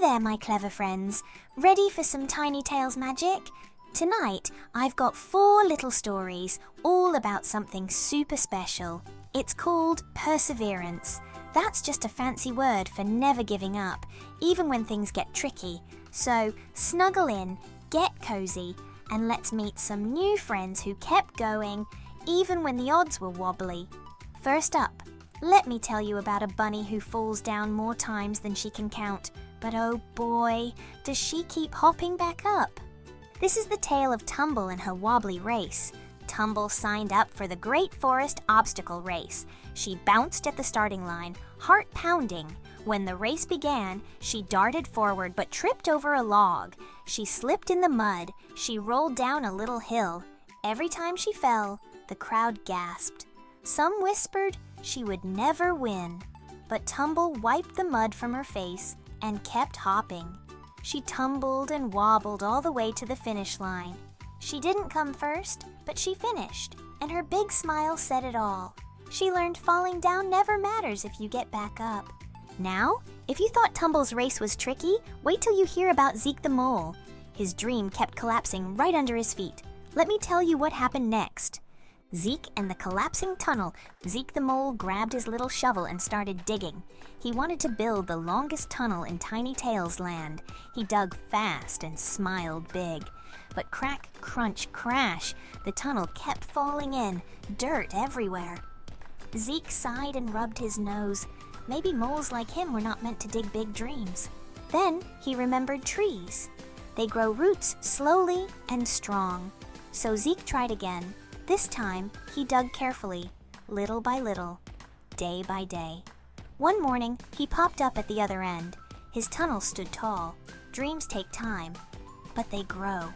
there, my clever friends. Ready for some Tiny Tales magic? Tonight, I've got 4 little stories, all about something super special. It's called perseverance. That's just a fancy word for never giving up, even when things get tricky. So, snuggle in, get cozy, and let's meet some new friends who kept going, even when the odds were wobbly. First up, let me tell you about a bunny who falls down more times than she can count. But oh boy, does she keep hopping back up. This is the tale of Tumble and her wobbly race. Tumble signed up for the Great Forest Obstacle Race. She bounced at the starting line, heart pounding. When the race began, she darted forward but tripped over a log. She slipped in the mud. She rolled down a little hill. Every time she fell, the crowd gasped. Some whispered she would never win. But Tumble wiped the mud from her face and kept hopping. She tumbled and wobbled all the way to the finish line. She didn't come first, but she finished, and her big smile said it all. She learned falling down never matters if you get back up. Now, if you thought Tumble's race was tricky, wait till you hear about Zeke the Mole. His dream kept collapsing right under his feet. Let me tell you what happened next. Zeke and the collapsing tunnel. Zeke the Mole grabbed his little shovel and started digging. He wanted to build the longest tunnel in Tiny Tales land. He dug fast and smiled big. But crack, crunch, crash, the tunnel kept falling in, dirt everywhere. Zeke sighed and rubbed his nose. Maybe moles like him were not meant to dig big dreams. Then he remembered trees. They grow roots slowly and strong. So Zeke tried again. This time, he dug carefully, little by little, day by day. One morning, he popped up at the other end. His tunnel stood tall. Dreams take time, but they grow.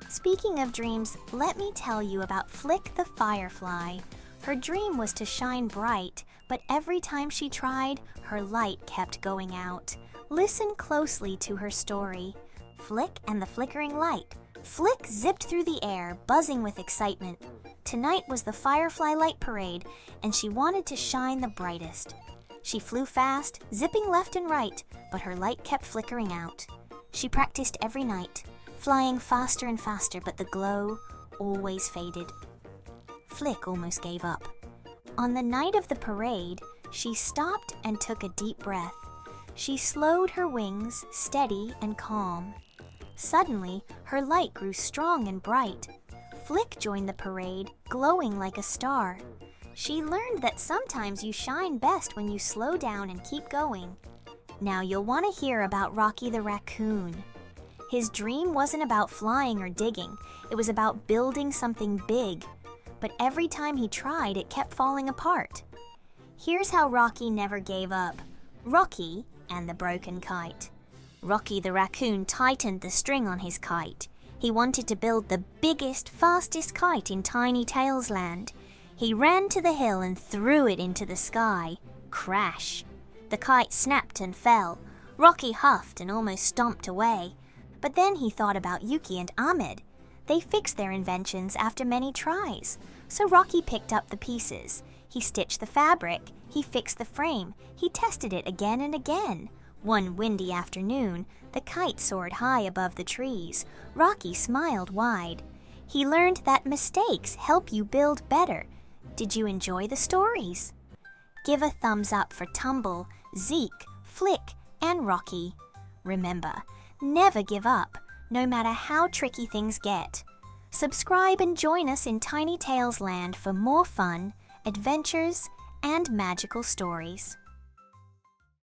Speaking of dreams, let me tell you about Flick the Firefly. Her dream was to shine bright, but every time she tried, her light kept going out. Listen closely to her story. Flick and the Flickering Light. Flick zipped through the air, buzzing with excitement. Tonight was the Firefly Light Parade, and she wanted to shine the brightest. She flew fast, zipping left and right, but her light kept flickering out. She practiced every night, flying faster and faster, but the glow always faded. Flick almost gave up. On the night of the parade, she stopped and took a deep breath. She slowed her wings, steady and calm. Suddenly, her light grew strong and bright. Flick joined the parade, glowing like a star. She learned that sometimes you shine best when you slow down and keep going. Now you'll want to hear about Rocky the Raccoon. His dream wasn't about flying or digging. It was about building something big. But every time he tried, it kept falling apart. Here's how Rocky never gave up. Rocky and the Broken Kite. Rocky the Raccoon tightened the string on his kite. He wanted to build the biggest, fastest kite in Tiny Tales land. He ran to the hill and threw it into the sky. Crash! The kite snapped and fell. Rocky huffed and almost stomped away. But then he thought about Yuki and Ahmed. They fixed their inventions after many tries. So Rocky picked up the pieces. He stitched the fabric. He fixed the frame. He tested it again and again. One windy afternoon, the kite soared high above the trees. Rocky smiled wide. He learned that mistakes help you build better. Did you enjoy the stories? Give a thumbs up for Tumble, Zeke, Flick, and Rocky. Remember, never give up, no matter how tricky things get. Subscribe and join us in Tiny Tales Land for more fun, adventures, and magical stories.